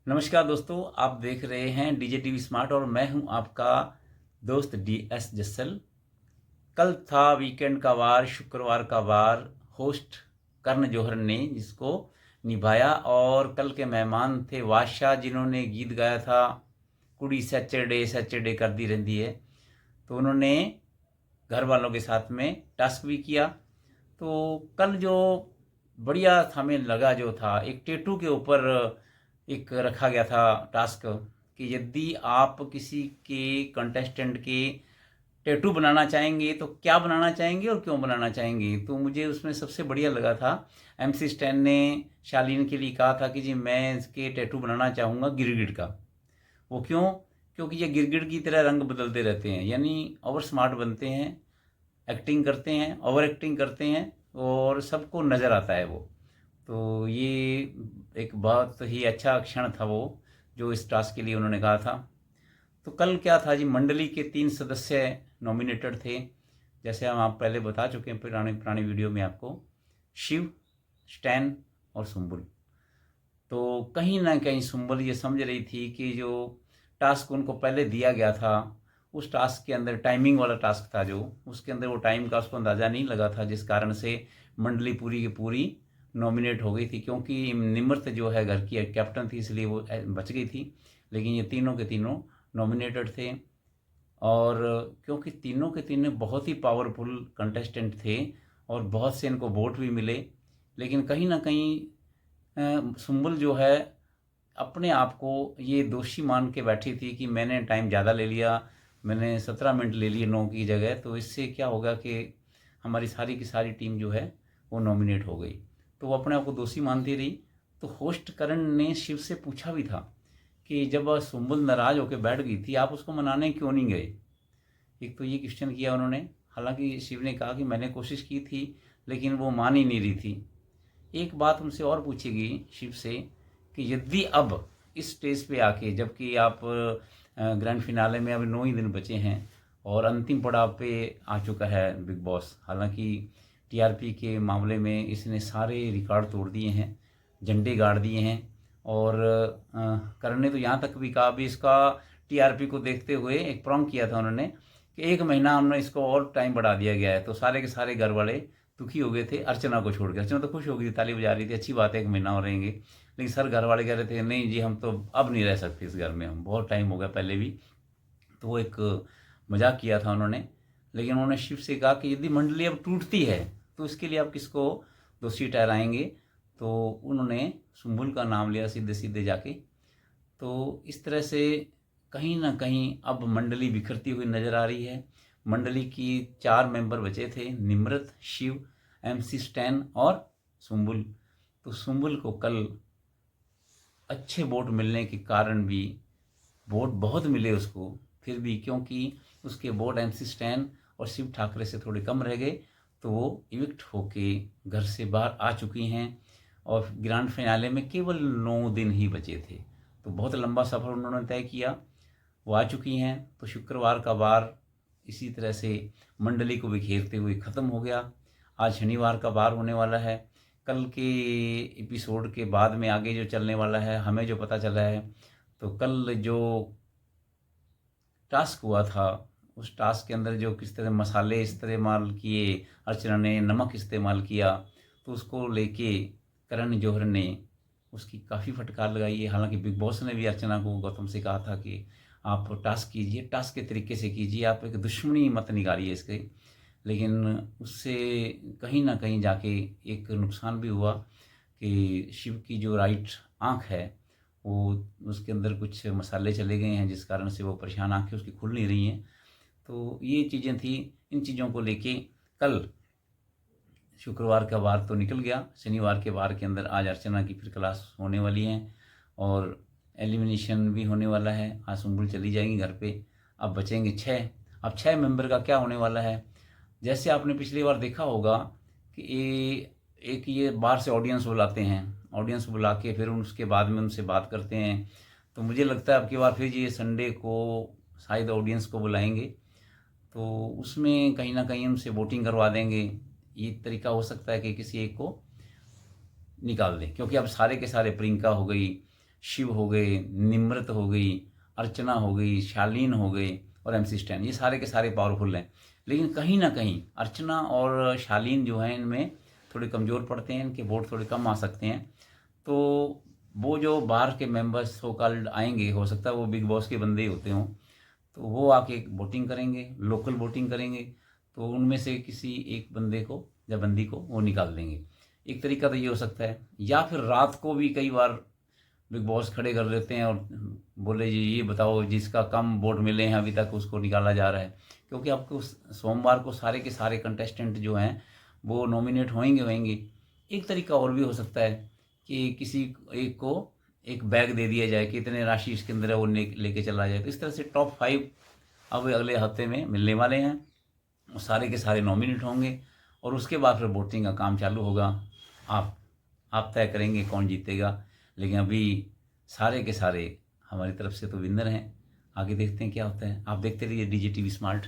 नमस्कार दोस्तों, आप देख रहे हैं डीजे टीवी स्मार्ट और मैं हूं आपका दोस्त DS जस्सल। कल था वीकेंड का वार, शुक्रवार का वार। होस्ट कर्ण जौहर ने जिसको निभाया और कल के मेहमान थे बादशाह, जिन्होंने गीत गाया था कुड़ी सैचरडे सैचरडे कर दी रहती है। तो उन्होंने घर वालों के साथ में टास्क भी किया। तो कल जो बढ़िया हमें लगा जो था, एक टेटू के ऊपर एक रखा गया था टास्क कि यदि आप किसी के कंटेस्टेंट के टैटू बनाना चाहेंगे तो क्या बनाना चाहेंगे और क्यों बनाना चाहेंगे। तो मुझे उसमें सबसे बढ़िया लगा था, MC स्टैन ने शालीन के लिए कहा था कि जी मैं इसके टैटू बनाना चाहूँगा गिरगिट का। वो क्यों? क्योंकि ये गिरगिट की तरह रंग बदलते रहते हैं, यानी ओवर स्मार्ट बनते हैं, एक्टिंग करते हैं, ओवर एक्टिंग करते हैं और सबको नज़र आता है वो। तो ये एक बहुत ही अच्छा क्षण था वो, जो इस टास्क के लिए उन्होंने कहा था। तो कल क्या था जी, मंडली के 3 सदस्य नॉमिनेटेड थे। जैसे हम आप पहले बता चुके हैं पुराने पुराने वीडियो में आपको, शिव, स्टैन और सुम्बुल। तो कहीं ना कहीं सुम्बुल ये समझ रही थी कि जो टास्क उनको पहले दिया गया था, उस टास्क के अंदर टाइमिंग वाला टास्क था, जो उसके अंदर वो टाइम का उसको अंदाज़ा नहीं लगा था, जिस कारण से मंडली पूरी की पूरी नॉमिनेट हो गई थी। क्योंकि निमृत जो है घर की कैप्टन थी, इसलिए वो बच गई थी। लेकिन ये तीनों के तीनों नॉमिनेटेड थे और क्योंकि तीनों के तीनों बहुत ही पावरफुल कंटेस्टेंट थे और बहुत से इनको वोट भी मिले। लेकिन कहीं ना कहीं सुम्बुल जो है अपने आप को ये दोषी मान के बैठी थी कि मैंने टाइम ज़्यादा ले लिया, मैंने 17 मिनट ले लिए 9 की जगह। तो इससे क्या होगा कि हमारी सारी की सारी टीम जो है वो नॉमिनेट हो गई। तो वो अपने आप को दोषी मानती रही। तो होस्ट करण ने शिव से पूछा भी था कि जब सुम्बुल नाराज़ होकर बैठ गई थी, आप उसको मनाने क्यों नहीं गए। एक तो ये क्वेश्चन किया उन्होंने। हालांकि शिव ने कहा कि मैंने कोशिश की थी लेकिन वो मान ही नहीं रही थी। एक बात उनसे और पूछी गई शिव से कि यदि अब इस स्टेज पे आके, जबकि आप ग्रैंड फिनाले में अब 9 ही दिन बचे हैं और अंतिम पड़ाव पे आ चुका है बिग बॉस। हालांकि TRP के मामले में इसने सारे रिकॉर्ड तोड़ दिए हैं, झंडे गाड़ दिए हैं। और करण ने तो यहाँ तक भी कहा, भी इसका TRP को देखते हुए एक प्रॉन्ग किया था उन्होंने कि 1 महीना हमने इसको और टाइम बढ़ा दिया गया है। तो सारे के सारे घर वाले दुखी हो गए थे अर्चना को छोड़ के। अर्चना तो खुश हो गई थी, ताली बजा रही थी, अच्छी बात है 1 महीना और रहेंगे। लेकिन सर घर वाले कह रहे थे नहीं जी, हम तो अब नहीं रह सकते इस घर में, हम बहुत टाइम हो गया पहले भी। तो वो एक मजाक किया था उन्होंने। लेकिन उन्होंने शिव से कहा कि यदि मंडली अब टूटती है तो इसके लिए आप किसको दोषी ठहराएंगे। तो उन्होंने सुम्बुल का नाम लिया सीधे सीधे जाके। तो इस तरह से कहीं ना कहीं अब मंडली बिखरती हुई नजर आ रही है। मंडली की 4 मेंबर बचे थे, निमृत, शिव, MC स्टैन और सुम्बुल। तो सुम्बुल को कल अच्छे वोट मिलने के कारण भी, वोट बहुत मिले उसको, फिर भी क्योंकि उसके वोट MC स्टैन और शिव ठाकरे से थोड़े कम रह गए, तो वो इविक्ट होके घर से बाहर आ चुकी हैं। और ग्रैंड फिनाले में केवल 9 दिन ही बचे थे। तो बहुत लंबा सफ़र उन्होंने तय किया, वो आ चुकी हैं। तो शुक्रवार का वार इसी तरह से मंडली को बिखेरते हुए ख़त्म हो गया। आज शनिवार का वार होने वाला है। कल के एपिसोड के बाद में आगे जो चलने वाला है, हमें जो पता चला है, तो कल जो टास्क हुआ था, उस टास्क के अंदर जो किस तरह मसाले इस्तेमाल किए, अर्चना ने नमक इस्तेमाल किया, तो उसको लेके करण जौहर ने उसकी काफ़ी फटकार लगाई है। हालांकि बिग बॉस ने भी अर्चना को, गौतम से कहा था कि आप टास्क कीजिए, टास्क के तरीके से कीजिए, आप एक दुश्मनी मत निकालिए इसके। लेकिन उससे कहीं ना कहीं जाके एक नुकसान भी हुआ कि शिव की जो राइट आँख है, वो उसके अंदर कुछ मसाले चले गए हैं, जिस कारण से वो परेशान, आँखें उसकी खुल नहीं रही हैं। तो ये चीज़ें थी। इन चीज़ों को लेके कल शुक्रवार का वार तो निकल गया, शनिवार के वार के अंदर आज अर्चना की फिर क्लास होने वाली है और एलिमिनेशन भी होने वाला है। आज सुम्बुल चली जाएंगी घर पे। अब बचेंगे 6। अब 6 मेंबर का क्या होने वाला है, जैसे आपने पिछली बार देखा होगा कि एक ये बाहर से ऑडियंस बुलाते हैं, ऑडियंस बुला के फिर उसके बाद में उनसे बात करते हैं। तो मुझे लगता है अब की बार फिर ये संडे को शायद ऑडियंस को बुलाएंगे, तो उसमें कहीं ना कहीं उनसे वोटिंग करवा देंगे। ये तरीका हो सकता है कि किसी एक को निकाल दें, क्योंकि अब सारे के सारे, प्रियंका हो गई, शिव हो गए, निम्रत हो गई, अर्चना हो गई, शालीन हो गए और MC स्टैन, ये सारे के सारे पावरफुल हैं। लेकिन कहीं ना कहीं अर्चना और शालीन जो हैं इनमें थोड़े कमज़ोर पड़ते हैं, इनके वोट थोड़े कम आ सकते हैं। तो वो जो बाहर के मेंबर्स सो कॉल्ड आएंगे, हो सकता है वो बिग बॉस के बंदे ही होते हों, तो वो आके वोटिंग करेंगे, लोकल वोटिंग करेंगे, तो उनमें से किसी एक बंदे को या बंदी को वो निकाल देंगे। एक तरीका तो ये हो सकता है। या फिर रात को भी कई बार बिग बॉस खड़े कर देते हैं और बोले जी ये बताओ जिसका कम वोट मिले हैं अभी तक उसको निकाला जा रहा है। क्योंकि आपको सोमवार को सारे के सारे कंटेस्टेंट जो हैं वो नॉमिनेट होंगे। एक तरीका और भी हो सकता है कि किसी एक को एक बैग दे दिया जाए कि इतने राशि इसके अंदर है, वो लेके चला जाए। तो इस तरह से टॉप 5 अब अगले हफ्ते में मिलने वाले हैं, सारे के सारे नॉमिनेट होंगे और उसके बाद फिर वोटिंग का काम चालू होगा। आप तय करेंगे कौन जीतेगा। लेकिन अभी सारे के सारे हमारी तरफ से तो विनर हैं। आगे देखते हैं क्या होता है। आप देखते रहिए DJTV स्मार्ट।